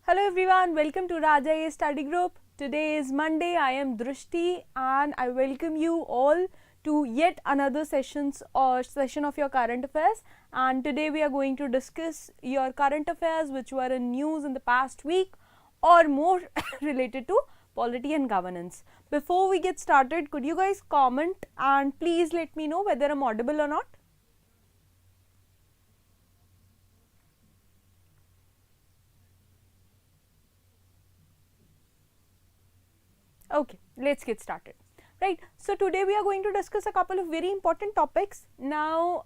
Hello everyone, welcome to Raja IAS Study Group. Today is Monday. I am Drishti and I welcome you all to yet another session of your current affairs. And today we are going to discuss your current affairs which were in news in the past week or more related to polity and governance. Before we get started, could you guys comment and please let me know whether I'm audible or not? Okay, let's get started. Right, so today we are going to discuss a couple of very important topics. Now,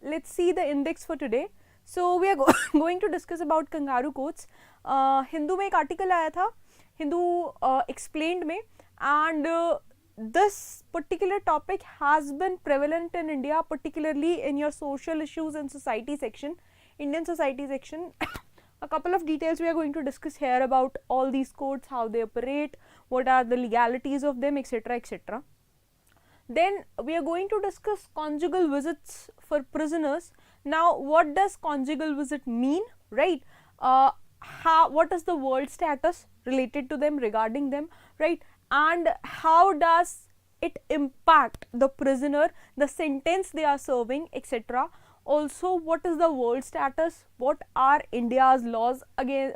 let's see the index for today. So, we are going to discuss about Kangaroo Courts. Hindu में एक article आया था, Hindu explained में, and this particular topic has been prevalent in India, particularly in your social issues and society section, Indian society section. A couple of details we are going to discuss here about all these courts, how they operate, what are the legalities of them, etc, etc. Then we are going to discuss conjugal visits for prisoners. Now, what does conjugal visit mean, right? What is the world status related to them, regarding them, right? And how does it impact the prisoner, the sentence they are serving, etc. Also, what is the world status, what are India's laws again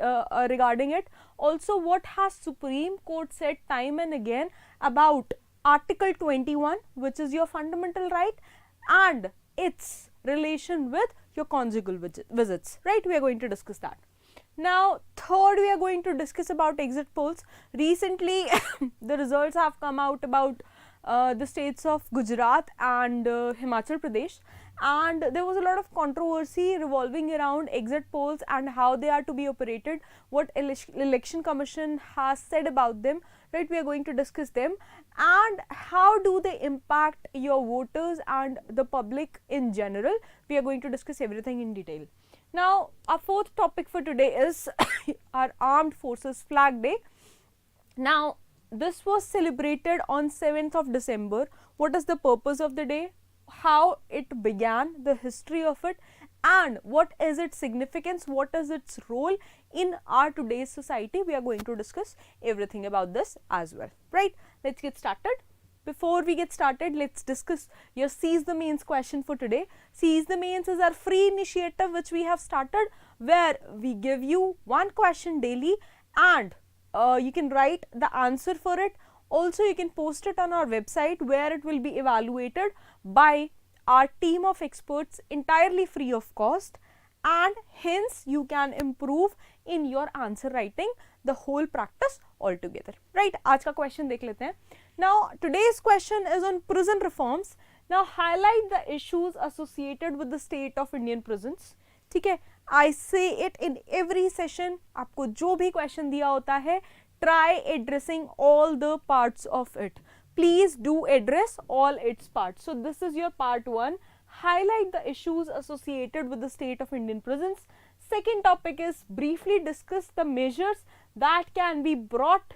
regarding it. Also, what has Supreme Court said time and again about Article 21, which is your fundamental right, and its relation with your conjugal visits, right? We are going to discuss that. Now, third, we are going to discuss about exit polls. Recently, the results have come out about the states of Gujarat and Himachal Pradesh, and there was a lot of controversy revolving around exit polls and how they are to be operated, what election commission has said about them, right? We are going to discuss them, and how do they impact your voters and the public in general. We are going to discuss everything in detail. Now, our fourth topic for today is our Armed Forces Flag Day. Now, this was celebrated on 7th of December. What is the purpose of the day? How it began, the history of it, and what is its significance, what is its role in our today's society. We are going to discuss everything about this as well, right? Let's get started. Before we get started, let's discuss your Seize the Mains question for today. Seize the Mains is our free initiative which we have started, where we give you one question daily and you can write the answer for it. Also, you can post it on our website where it will be evaluated by our team of experts entirely free of cost, and hence you can improve in your answer writing, the whole practice altogether, right? आज का question देख लेते हैं. Now, today's question is on prison reforms. Now, highlight the issues associated with the state of Indian prisons. ठीक है, I say it in every session. आपको जो भी question दिया होता है, try addressing all the parts of it. Please do address all its parts. So, this is your part 1. Highlight the issues associated with the state of Indian prisons. Second topic is briefly discuss the measures that can be brought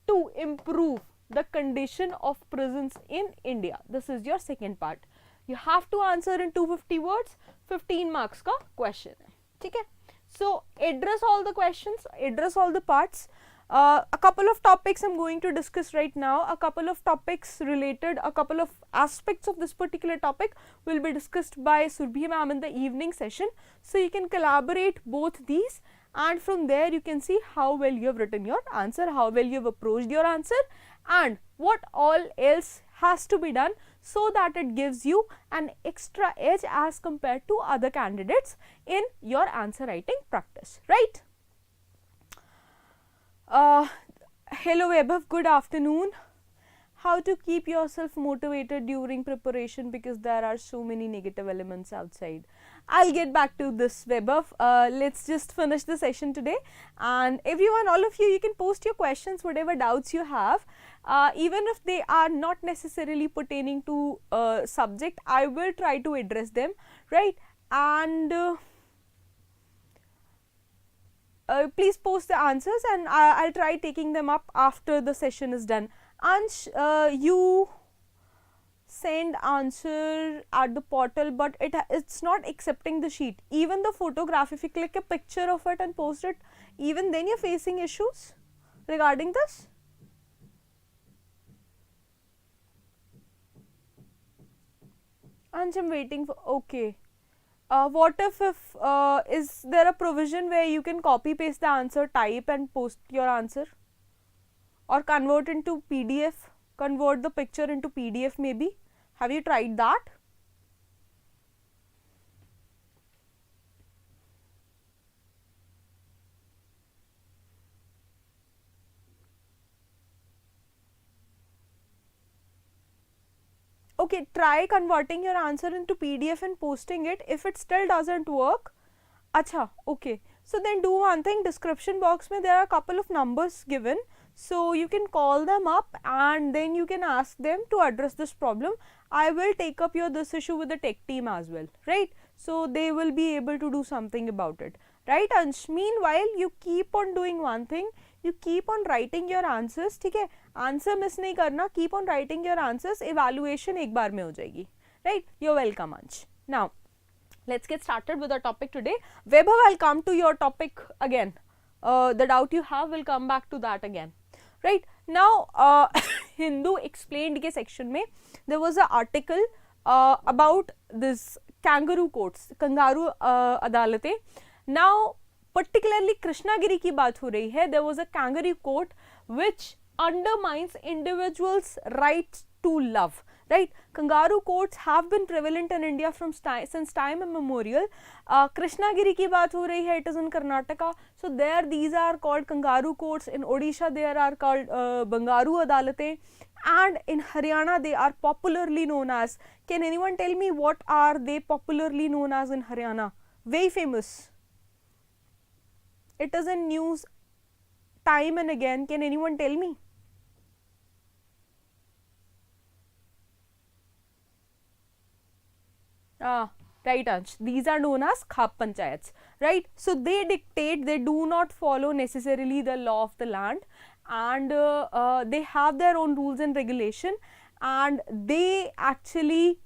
to improve the condition of prisons in India. This is your second part. You have to answer in 250 words, 15 marks ka question hai. ठीक है? So, address all the questions, address all the parts. A couple of topics I'm going to discuss right now, a couple of topics related, a couple of aspects of this particular topic will be discussed by Surbhi ma'am in the evening session. So, you can collaborate both these, and from there you can see how well you have written your answer, how well you have approached your answer, and what all else has to be done so that it gives you an extra edge as compared to other candidates in your answer writing practice, right? Hello Vaibhav, good afternoon. How to keep yourself motivated during preparation because there are so many negative elements outside. I'll get back to this, Vaibhav. Let's just finish the session today, and everyone, all of you, you can post your questions, whatever doubts you have, even if they are not necessarily pertaining to subject. I will try to address them, right? And please post the answers, and I'll try taking them up after the session is done. Ansh, you send answer at the portal, but it's not accepting the sheet. Even the photograph, if you click a picture of it and post it, even then you're facing issues regarding this? And I'm waiting for, okay. What if is there a provision where you can copy paste the answer type and post your answer, or convert into PDF, convert the picture into PDF maybe? Have you tried that? Okay, try converting your answer into PDF and posting it. If it still doesn't work, acha, okay. So then do one thing, description box mein there are a couple of numbers given. So you can call them up and then you can ask them to address this problem. I will take up this issue with the tech team as well, right? So they will be able to do something about it, right Ansh? Meanwhile, you keep on doing one thing, you keep on writing your answers, ठीक है? Answer miss नहीं करना, keep on writing your answers, evaluation एक बार में हो जाएगी, right? You're welcome Ansh. Now, let's get started with our topic today. Vaibhav, I'll come to your topic again. The doubt you have will come back to that again. Right now, Hindu explained के section में there was an article about this Kangaroo Courts, Kangaroo अदालतें. Now, particularly Krishnagiri की बात हो रही है. There was a Kangaroo Court which undermines individuals' rights to love. Right, Kangaroo courts have been prevalent in India from since time immemorial. Krishnagiri की बात हो रही है, it is in Karnataka. So there these are called Kangaroo courts. In Odisha there are called Bangaru Adalatein, and in Haryana they are popularly known as. Can anyone tell me what are they popularly known as in Haryana? Very famous. It is in news time and again. Can anyone tell me? Right Ansh, these are known as Khap Panchayats, right? So they dictate, they do not follow necessarily the law of the land, and they have their own rules and regulation, and they actually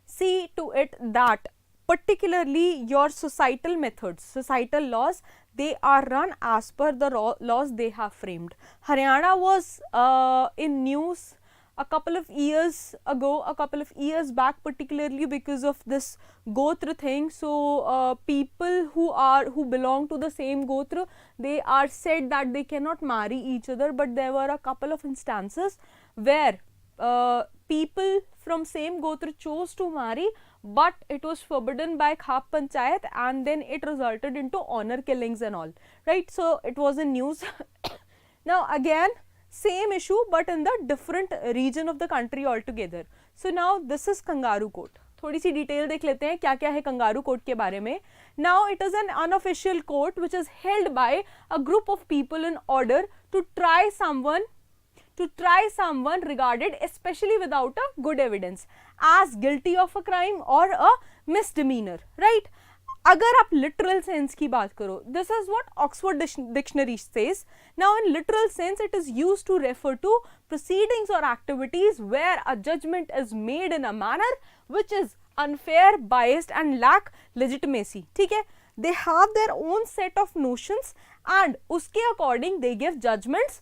see to it that particularly your societal methods, societal laws, they are run as per the laws they have framed. Haryana was in news a couple of years ago, a couple of years back, particularly because of this Gotra thing. So people who belong to the same Gotra, they are said that they cannot marry each other, but there were a couple of instances where people from same Gotra chose to marry, but it was forbidden by Khap Panchayat, and then it resulted into honor killings and all, right? So it was in news. Now again, same issue but in the different region of the country altogether. So now this is Kangaroo Court. थोड़ी सी detail देख लेते हैं क्या क्या है kangaroo court के बारे में. Now it is an unofficial court which is held by a group of people in order to try someone regarded, especially without a good evidence, as guilty of a crime or a misdemeanor, right? अगर आप literal sense की बात करो, this is what Oxford Dictionary says. Now in literal sense it is used to refer to proceedings or activities where a judgment is made in a manner which is unfair, biased and lack legitimacy. ठीक है, they have their own set of notions and उसके according they give judgments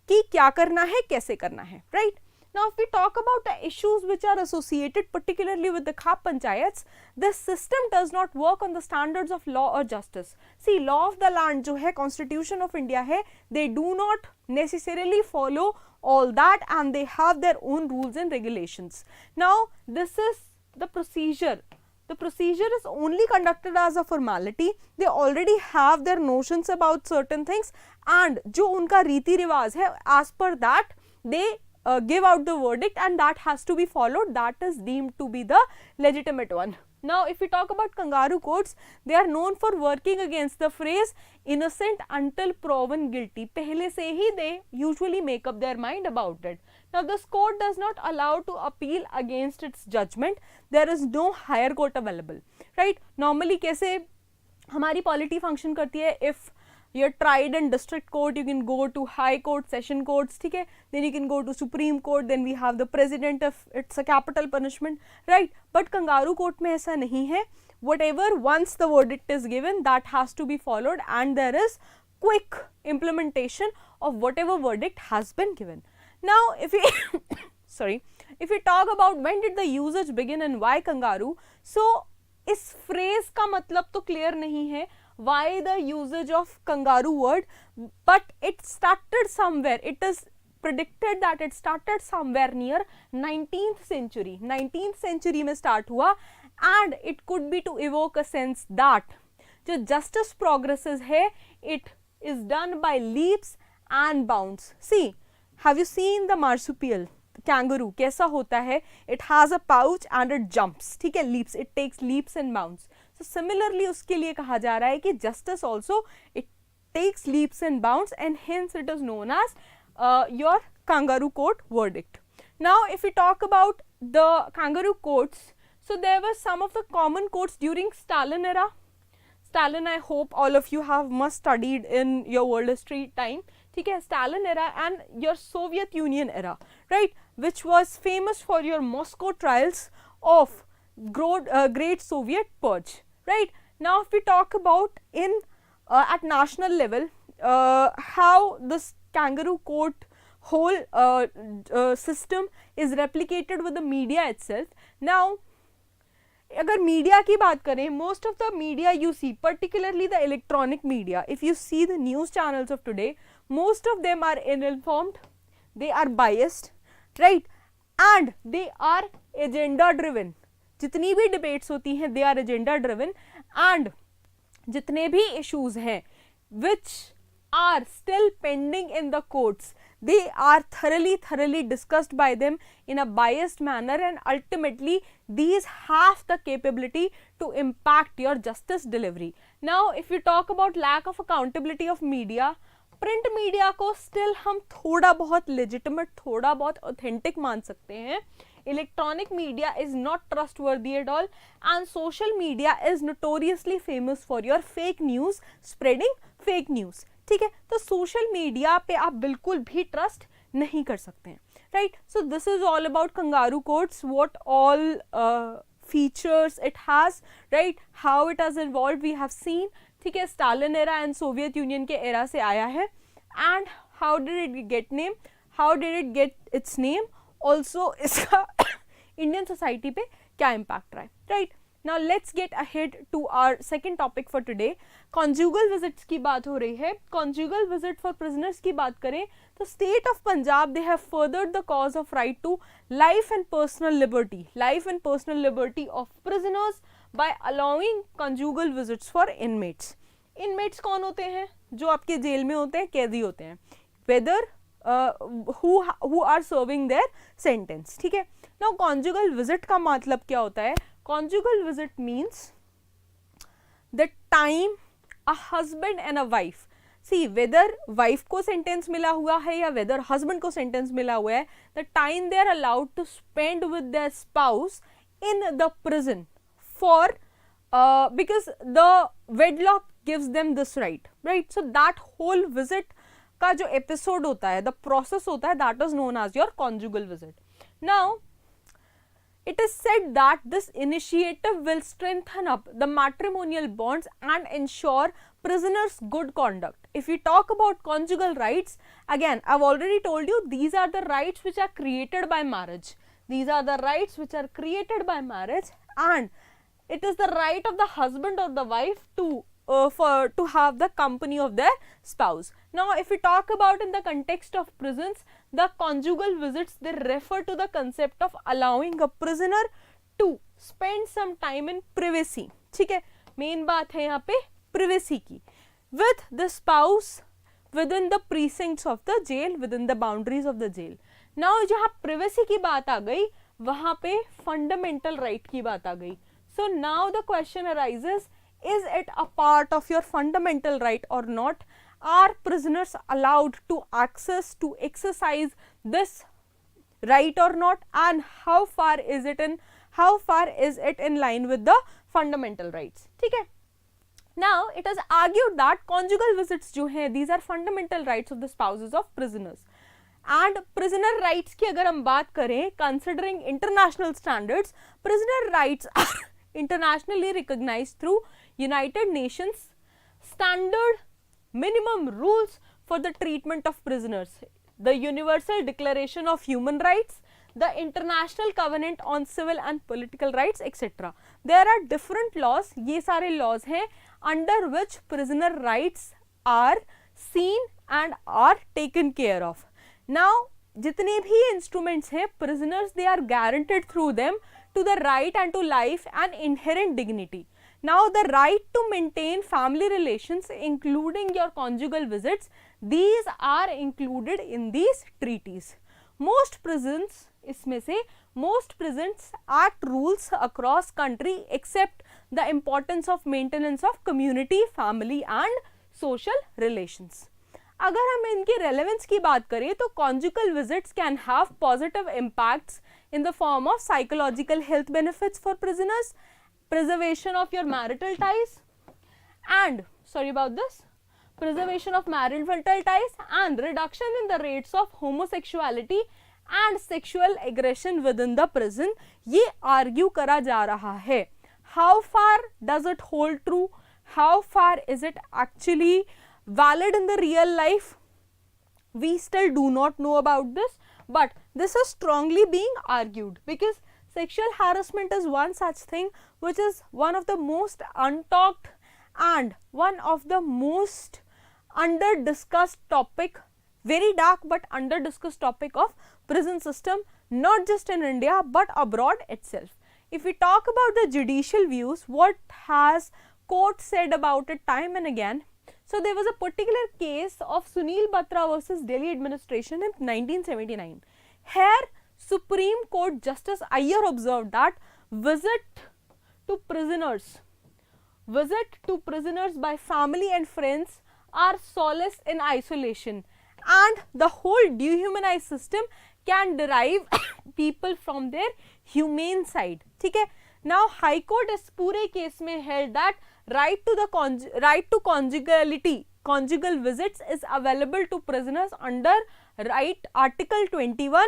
कि क्या करना है, कैसे करना है, right? Now, if we talk about the issues which are associated particularly with the Khap Panchayats, this system does not work on the standards of law or justice. See, law of the land जो है Constitution of India है, they do not necessarily follow all that and they have their own rules and regulations. Now, this is the procedure. The procedure is only conducted as a formality. They already have their notions about certain things and जो उनका रीति रिवाज है, as per that, they give out the verdict and that has to be followed. That is deemed to be the legitimate one. Now, if we talk about Kangaroo courts, they are known for working against the phrase innocent until proven guilty. पहले से ही they usually make up their mind about it. Now, this court does not allow to appeal against its judgment. There is no higher court available, right? Normally कैसे हमारी polity function करती है, if you're tried in district court, you can go to high court, session courts, ठीक है? Then you can go to Supreme Court, then we have the president if it's a capital punishment, right? But Kangaroo court में ऐसा नहीं है. whatever once the verdict is given, that has to be followed, and there is quick implementation of whatever verdict has been given. Now if we sorry, if we talk about when did the usage begin and why kangaroo, so इस phrase का मतलब तो clear नहीं है, why the usage of kangaroo word, but it started somewhere. It is predicted that it started somewhere near 19th century. 19th century में start हुआ, and it could be to evoke a sense that जो justice progresses है, it is done by leaps and bounds. See, have you seen the marsupial kangaroo? कैसा होता है? It has a pouch and it jumps. ठीक है, leaps. It takes leaps and bounds. So similarly उसके लिए कहा जा रहा है कि justice also it takes leaps and bounds, and hence it is known as your kangaroo court verdict. Now if we talk about the kangaroo courts, so there were some of the common courts during Stalin era. Stalin, I hope all of you have must studied in your world history time. ठीक है, Stalin era and your Soviet Union era, right, which was famous for your Moscow trials of great Soviet purge, right. Now if we talk about in at national level, how this kangaroo court whole system is replicated with the media itself. Now अगर media की बात करें, most of the media you see, particularly the electronic media, if you see the news channels of today, most of them are ill-informed, they are biased, right, and they are agenda driven. जितनी भी debates होती हैं, they are agenda driven, and जितने भी issues हैं which are still pending in the courts, they are thoroughly discussed by them in a biased manner, and ultimately these have the capability to impact your justice delivery. Now if we talk about lack of accountability of media, print media को still हम थोड़ा बहुत legitimate, थोड़ा बहुत authentic मान सकते हैं. Electronic media is not trustworthy at all, and social media is notoriously famous for your fake news, spreading fake news. ठीक है, तो सोशल मीडिया पे आप बिल्कुल भी ट्रस्ट नहीं कर सकते हैं, right. So this is all about kangaroo courts, what all features it has, right, how it has evolved we have seen. ठीक है, Stalin era and Soviet Union के एरा से आया है, and how did it get name, how did it get its name, also इसका Indian society पे क्या impact रहा है, right. Now let's get ahead to our second topic for today. Conjugal visits की बात हो रही है. Conjugal visit for prisoners की बात करें तो state of Punjab, they have furthered the cause of right to life and personal liberty of prisoners by allowing conjugal visits for inmates. Inmates कौन होते हैं? जो आपके जेल में होते हैं, कैदी होते हैं, whether who are serving their sentence. ठीक है. Now conjugal visit का मतलब क्या होता है? Conjugal visit means the time a husband and a wife, see whether wife को sentence मिला हुआ है या whether husband को sentence मिला हुआ है, the time they are allowed to spend with their spouse in the prison for because the wedlock gives them this right, right. So that whole visit का जो episode होता है, the process होता है, that is known as your conjugal visit. Now it is said that this initiative will strengthen up the matrimonial bonds and ensure prisoners' good conduct. If we talk about conjugal rights, again I've already told you these are the rights which are created by marriage. These are the rights which are created by marriage, and it is the right of the husband or the wife to have the company of their spouse. Now if we talk about in the context of prisons, the conjugal visits, they refer to the concept of allowing a prisoner to spend some time in privacy. ठीक है, main बात है यहाँ पे privacy की, with the spouse within the precincts of the jail, within the boundaries of the jail. Now जहाँ privacy की बात आ गई, वहाँ पे fundamental right की बात आ गई. So now the question arises, is it a part of your fundamental right or not? Are prisoners allowed to exercise this right or not, and how far is it in line with the fundamental rights? ठीक है. Now it is argued that conjugal visits जो हैं, these are fundamental rights of the spouses of prisoners, and prisoner rights की अगर हम बात करें, considering international standards, prisoner rights are internationally recognized through United Nations Standard Minimum Rules for the Treatment of Prisoners, the Universal Declaration of Human Rights, the International Covenant on Civil and Political Rights, etc. There are different laws, ये सारे laws हैं under which prisoner rights are seen and are taken care of. Now जितने भी instruments हैं, prisoners they are guaranteed through them to the right and to life and inherent dignity. Now the right to maintain family relations including your conjugal visits, these are included in these treaties. Most prisons, इसमें से most prisons act rules across country except the importance of maintenance of community, family and social relations. अगर हम इनके relevance की बात करें तो conjugal visits can have positive impacts in the form of psychological health benefits for prisoners, preservation of your marital ties and, sorry about this, preservation of marital ties and reduction in the rates of homosexuality and sexual aggression within the prison. ये argue करा जा रहा है. How far does it hold true? How far is it actually valid in the real life? We still do not know about this, but this is strongly being argued because sexual harassment is one such thing which is one of the most untalked and one of the most under discussed topic, very dark but under discussed topic of prison system, not just in India but abroad itself. If we talk about the judicial views, what has court said about it time and again? So there was a particular case of Sunil Batra versus Delhi administration in 1979. Here Supreme Court Justice Iyer observed that visit to prisoners by family and friends are solace in isolation and the whole dehumanized system can derive people from their humane side. ठीक है. Now High Court इस पूरे case में held that right to conjugal visits is available to prisoners under right Article 21,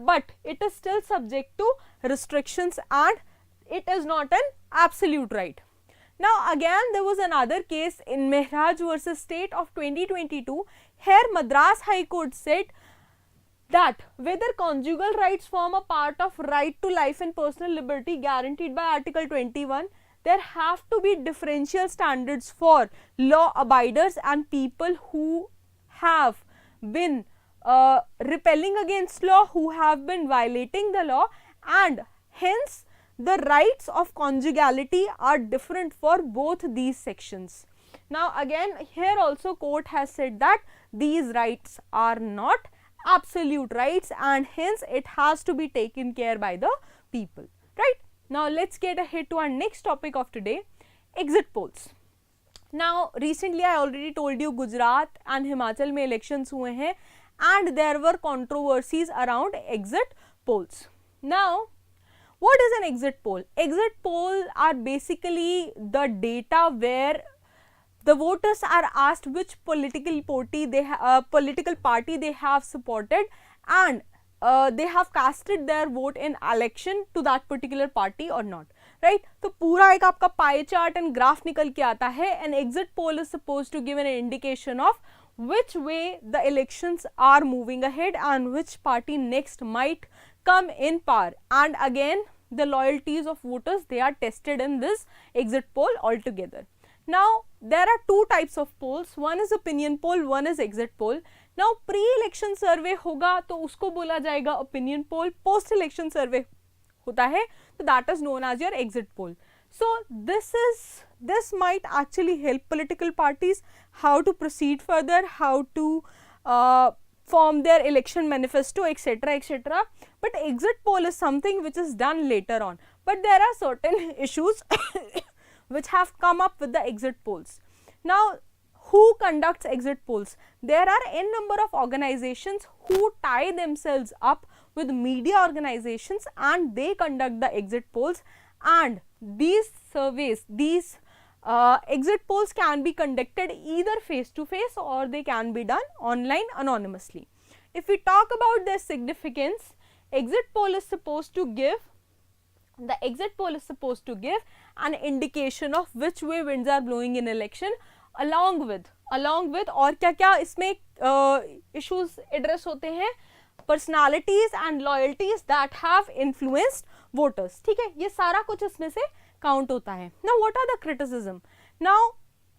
but it is still subject to restrictions and it is not an absolute right. Now again there was another case in Mehraj versus State of 2022. Here Madras High Court said that whether conjugal rights form a part of right to life and personal liberty guaranteed by Article 21, there have to be differential standards for law abiders and people who have been repelling against law, who have been violating the law, and hence the rights of conjugality are different for both these sections. Now again here also court has said that these rights are not absolute rights and hence it has to be taken care by the people, right? Now let's get ahead to our next topic of today, exit polls. Now recently I already told you Gujarat and Himachal में elections हुए हैं and there were controversies around exit polls. Now what is an exit poll? Exit polls are basically the data where the voters are asked which political party they have supported and they have casted their vote in election to that particular party or not, right? तो पूरा एक आपका pie chart and graph निकल के आता है. An exit poll is supposed to give an indication of which way the elections are moving ahead and which party next might come in power. And again the loyalties of voters, they are tested in this exit poll altogether. Now there are two types of polls, one is opinion poll, one is exit poll. Now pre-election survey होगा तो उसको बोला जाएगा opinion poll, post-election survey होता है तो that is known as your exit poll. So this might actually help political parties how to proceed further, how to form their election manifesto, etc., etc. But exit poll is something which is done later on. But there are certain issues which have come up with the exit polls. Now who conducts exit polls? There are n number of organizations who tie themselves up with media organizations and they conduct the exit polls, and these surveys, these exit polls can be conducted either face to face or they can be done online anonymously. If we talk about their significance, exit poll is supposed to give The exit poll is supposed to give an indication of which way winds are blowing in election, along with और क्या क्या इसमें issues address होते हैं, personalities and loyalties that have influenced voters. ठीक है, ये सारा कुछ इसमें से count होता है. Now what are the criticism? Now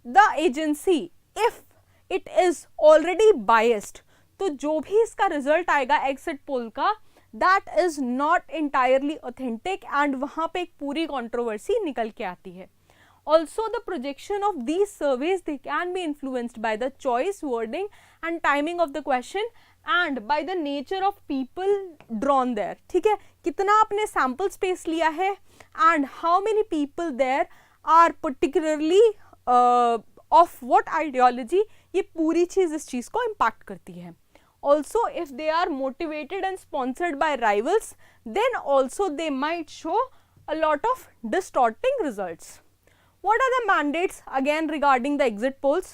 the agency, if it is already biased, तो जो भी इसका रिजल्ट आएगा एग्जिट पोल का, that is not entirely authentic and वहां पे एक पूरी कंट्रोवर्सी निकल के आती है. Also the projection of these surveys they can be influenced by the choice, wording and timing of the question and by the nature of people drawn there. ठीक है, कितना आपने सैम्पल स्पेस लिया है and how many people there are particularly of what ideology, ये पूरी चीज इस चीज को इम्पैक्ट करती है. Also, if they are motivated and sponsored by rivals, then also they might show a lot of distorting results. What are the mandates again regarding the exit polls?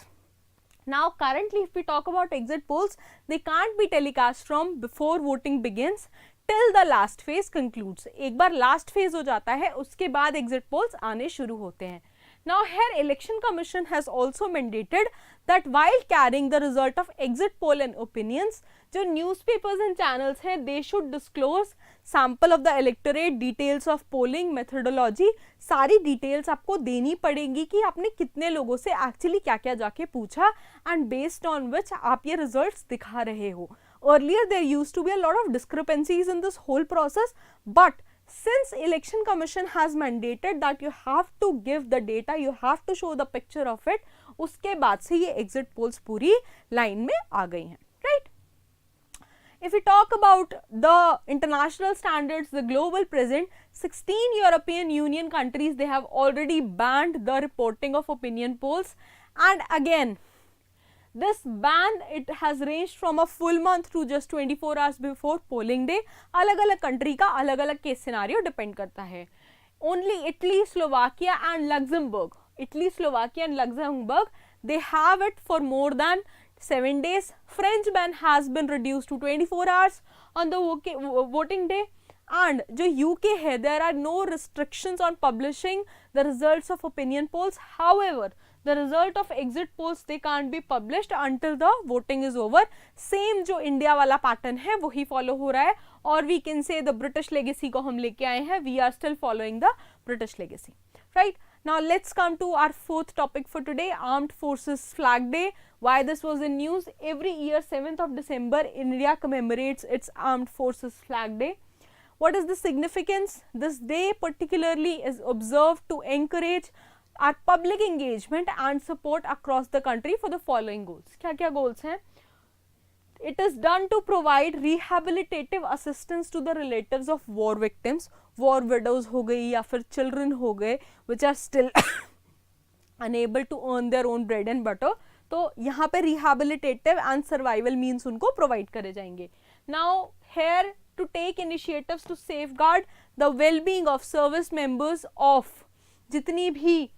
Now currently if we talk about exit polls, they can't be telecast from before voting begins till the last phase concludes. एक बार last phase हो जाता है, उसके बाद exit polls आने शुरू होते हैं. Now here election commission has also mandated that while carrying the result of exit poll and opinions, जो newspapers and channels हैं, they should disclose sample of the electorate, details of polling methodology, सारी details आपको देनी पड़ेगी कि आपने कितने लोगों से actually क्या क्या जाके पूछा and based on which आप ये results दिखा रहे हो. Earlier there used to be a lot of discrepancies in this whole process, but since election commission has mandated that you have to give the data, you have to show the picture of it, उसके बाद से ये exit polls पूरी line में आ गई हैं, right? If we talk about the international standards, the global present, 16 European Union countries, they have already banned the reporting of opinion polls, and again this ban, it has ranged from a full month to just 24 hours before polling day. अलग अलग country का अलग अलग case scenario depend करता है. Only Italy, Slovakia and Luxembourg, they have it for more than 7 days. French ban has been reduced to 24 hours on the voting day. And जो UK है, there are no restrictions on publishing the results of opinion polls. However, the result of exit polls, they can't be published until the voting is over. Same जो India वाला pattern है वही follow हो रहा है, और we can say the British legacy को हम लेके आए हैं. We are still following the British legacy, right? Now let's come to our fourth topic for today, Armed Forces Flag Day. Why this was in news? Every year 7th of December, India commemorates its Armed Forces Flag Day. What is the significance? This day particularly is observed to encourage our public engagement and support across the country for the following goals. क्या क्या goals हैं? It is done to provide rehabilitative assistance to the relatives of war victims, war widows हो गई या फिर children हो गए which are still unable to earn their own bread and butter. तो यहाँ पे rehabilitative and survival means उनको provide करे जाएंगे. Now here to take initiatives to safeguard the well-being of service members of जितनी भी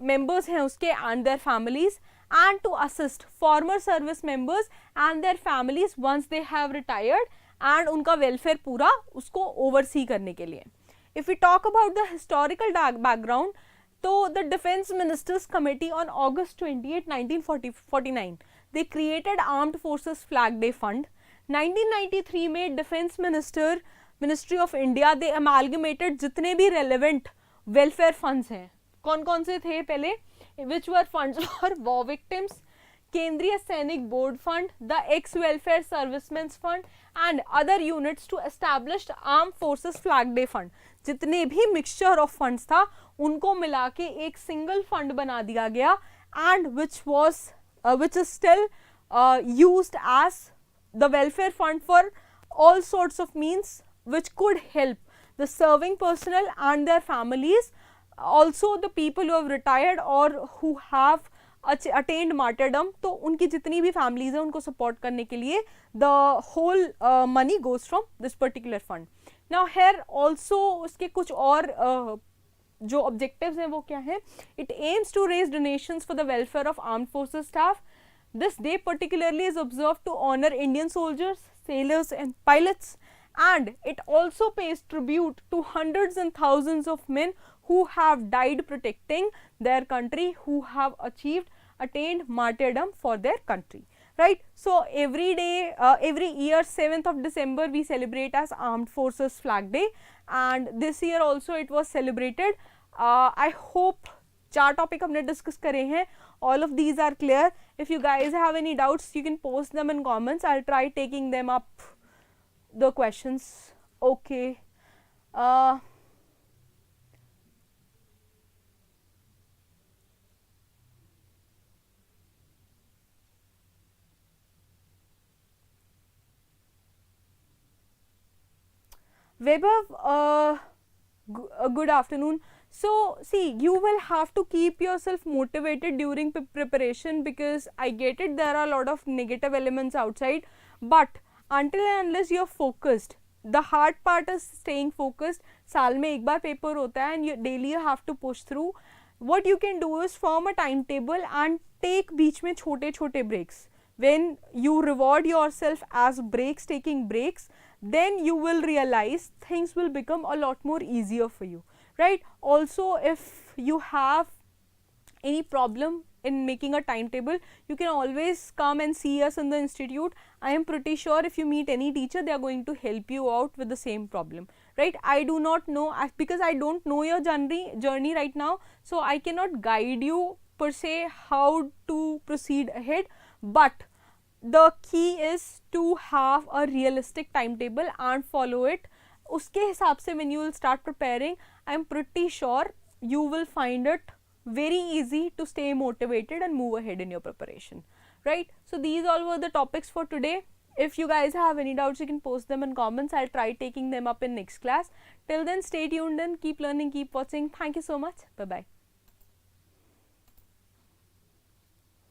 members हैं उसके and their families, and to assist former service members and their families once they have retired, and उनका welfare पूरा उसको oversee करने के लिए. If we talk about the historical background, तो the Defense Ministers Committee on August 28, 1949, they created Armed Forces Flag Day Fund. 1993 में Defense Ministry of India, they amalgamated जितने भी relevant welfare funds हैं. कौन कौन से थे पहले? Which were funds for war victims, Kendriya Sainik board fund, the ex welfare servicemen's fund and other units to established arm forces flag day fund. जितने भी मिक्सचर ऑफ फंड्स था उनको मिला के एक सिंगल फंड बना दिया गया, and which is still used as the welfare fund for all sorts of means which could help the serving personnel and their families, also the people who have retired or who have attained martyrdom. तो उनकी जितनी भी families हैं उनको support करने के लिए the whole money goes from this particular fund. Now here also उसके कुछ और जो objectives हैं वो क्या हैं? It aims to raise donations for the welfare of armed forces staff. This day particularly is observed to honor Indian soldiers, sailors and pilots, and it also pays tribute to hundreds and thousands of men who have died protecting their country, who have attained martyrdom for their country, right? So every day, every year 7th of December we celebrate as Armed Forces Flag Day, and this year also it was celebrated. I hope 4 topic हमने discuss करे हैं, all of these are clear. If you guys have any doubts, you can post them in comments. I'll try taking them up, the questions. Okay. Vaibhav, good afternoon. So see, you will have to keep yourself motivated during preparation, because I get it, there are a lot of negative elements outside, but until and unless you are focused, the hard part is staying focused. साल में एक बार paper होता है, and you daily you have to push through. What you can do is form a timetable and take बीच में छोटे छोटे breaks. When you reward yourself as breaks, taking breaks, then you will realize things will become a lot more easier for you, right? Also, if you have any problem in making a timetable, you can always come and see us in the institute. I am pretty sure if you meet any teacher, they are going to help you out with the same problem, right? I do not know, because I don't know your journey right now, so I cannot guide you per se how to proceed ahead, but the key is to have a realistic timetable and follow it. उसके हिसाब से when you will start preparing, I am pretty sure you will find it very easy to stay motivated and move ahead in your preparation, right? So these all were the topics for today. If you guys have any doubts, you can post them in comments. I'll try taking them up in next class. Till then, stay tuned and keep learning, keep watching. Thank you so much. Bye bye.